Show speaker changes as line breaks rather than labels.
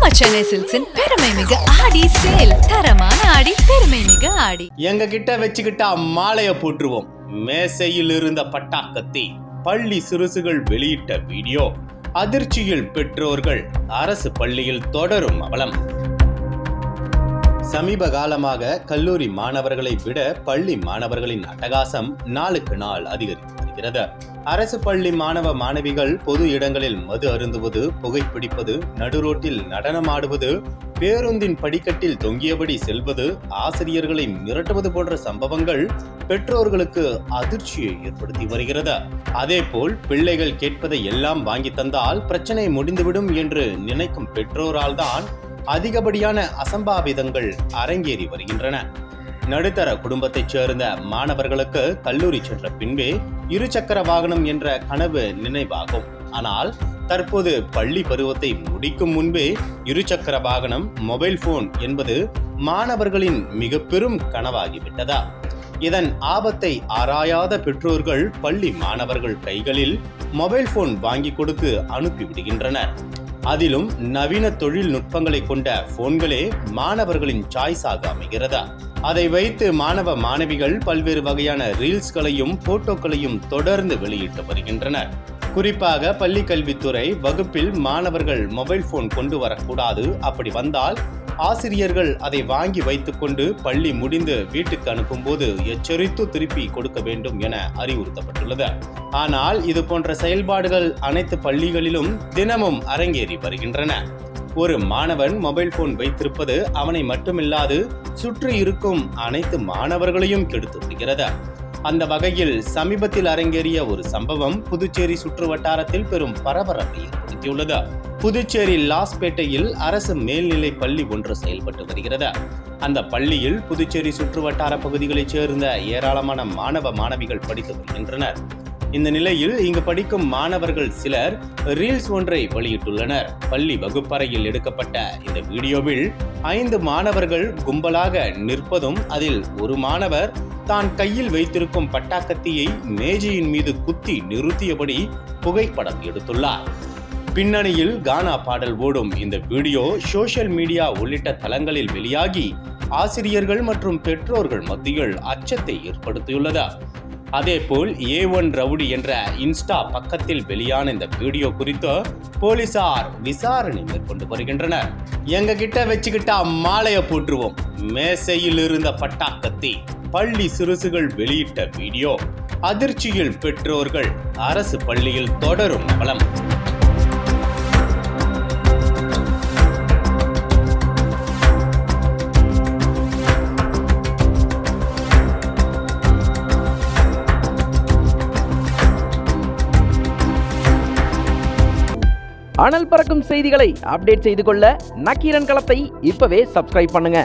நம்ம சென்னை சில்க்ஸின் பெருமை மிக ஆடி சேல். தரமான ஆடி, பெருமை மிக ஆடி.
எங்க கிட்ட வச்சுக்கிட்டா மாலைய போட்டுருவோம். மேசையில் இருந்த பட்டாக்கத்தி. பள்ளி சிறுசுகள் வெளியிட்ட வீடியோ. அதிர்ச்சியில் பெற்றோர்கள். அரசு பள்ளியில் தொடரும் அவலம். சமீப காலமாக கல்லூரி மாணவர்களை விட பள்ளி மாணவர்களின் அட்டகாசம் நாளுக்கு நாள் அதிகரித்து வருகிறது. அரசு பள்ளி மாணவ மாணவிகள் பொது இடங்களில் மது அருந்துவது, புகைப்பிடிப்பது, நடுரோட்டில் நடனமாடுவது, பேருந்தின் படிக்கட்டில் தொங்கியபடி செல்வது, ஆசிரியர்களை மிரட்டுவது போன்ற சம்பவங்கள் பெற்றோர்களுக்கு அதிர்ச்சியை ஏற்படுத்தி வருகிறது. அதேபோல் பிள்ளைகள் கேட்பதை எல்லாம் வாங்கி தந்தால் பிரச்சனை முடிந்துவிடும் என்று நினைக்கும் பெற்றோரால் தான் அதிகப்படியான அசம்பாவிதங்கள் அரங்கேறி வருகின்றன. நடுத்தர குடும்பத்தைச் சேர்ந்த மாணவர்களுக்கு கல்லூரி சென்ற பின்பே இருசக்கர வாகனம் என்ற கனவு நினைவாகும். ஆனால் தற்போது பள்ளி பருவத்தை முடிக்கும் முன்பே இருசக்கர வாகனம், மொபைல் போன் என்பது மாணவர்களின் மிக பெரும் கனவாகிவிட்டதா? இதன் ஆபத்தை ஆராயாத பெற்றோர்கள் பள்ளி மாணவர்கள் கைகளில் மொபைல் போன் வாங்கி கொடுத்து அனுப்பிவிடுகின்றனர். அதிலும் நவீன தொழில்நுட்பங்களை கொண்ட போன்களே மாணவர்களின் சாய்ஸாக அமைகிறதா? அதை வைத்து மாணவ மாணவிகள் பல்வேறு வகையான ரீல்ஸ்களையும் போட்டோக்களையும் தொடர்ந்து வெளியிட்டு வருகின்றனர். குறிப்பாக பள்ளி கல்வித்துறை வகுப்பில் மாணவர்கள் மொபைல் போன் கொண்டு வரக்கூடாது, அப்படி வந்தால் ஆசிரியர்கள் அதை வாங்கி வைத்துக்கொண்டு பள்ளி முடிந்து வீட்டுக்கு அனுப்பும் போது எச்சரித்து திருப்பி கொடுக்க வேண்டும் என அறிவுறுத்தப்பட்டுள்ளது. ஆனால் இது போன்ற செயல்பாடுகள் அனைத்து பள்ளிகளிலும் தினமும் அரங்கேறி வருகின்றன. ஒரு மாணவன் மொபைல் போன் வைத்திருப்பது அவனை மட்டுமில்லாது சுற்றி இருக்கும் அனைத்து மாணவர்களையும் கெடுத்து வருகிறது. அந்த வகையில் சமீபத்தில் அரங்கேறிய ஒரு சம்பவம் புதுச்சேரி சுற்று வட்டாரத்தில் பெரும் பரபரப்பை ஏற்படுத்தியுள்ளது. புதுச்சேரி லாஸ்பேட்டையில் அரசு மேல்நிலை பள்ளி ஒன்று செயல்பட்டு வருகிறது. அந்த பள்ளியில் புதுச்சேரி சுற்று வட்டார பகுதிகளைச் சேர்ந்த ஏராளமான மாணவ மாணவிகள் படித்து வருகின்றனர். இந்த நிலையில் இங்கு படிக்கும் மாணவர்கள் சிலர் ரீல்ஸ் ஒன்றை வெளியிட்டுள்ளனர். பள்ளி வகுப்பறையில் எடுக்கப்பட்ட இந்த வீடியோவில் 5 மாணவர்கள் கும்பலாக நிற்பதும், அதில் ஒரு மாணவர் தான் கையில் வைத்திருக்கும் பட்டாக்கத்தியை மேஜையின் மீது குத்தி நிறுத்தியபடி புகைப்படம் எடுத்துள்ளார். பின்னணியில் கானா பாடல் ஓடும் இந்த வீடியோ சோசியல் மீடியா உள்ளிட்ட தளங்களில் வெளியாகி ஆசிரியர்கள் மற்றும் பெற்றோர்கள் மத்தியில் அச்சத்தை ஏற்படுத்தியுள்ளது. அதேபோல் A1 ரவுடி என்ற இன்ஸ்டா பக்கத்தில் வெளியான இந்த வீடியோ குறித்து போலீசார் விசாரணை மேற்கொண்டு வருகின்றனர். எங்க கிட்ட வச்சுக்கிட்டா மாலைய போட்டுருவோம். மேசையில் இருந்த பட்டாக்கத்தி. பள்ளி சிறுசுகள் வெளியிட்ட வீடியோ. அதிர்ச்சியில் பெற்றோர்கள். அரசு பள்ளியில் தொடரும் அவலம்.
அனல் பறக்கும் செய்திகளை அப்டேட் செய்து கொள்ள நக்கீரன் களத்தை இப்பவே சப்ஸ்கிரைப் பண்ணுங்க.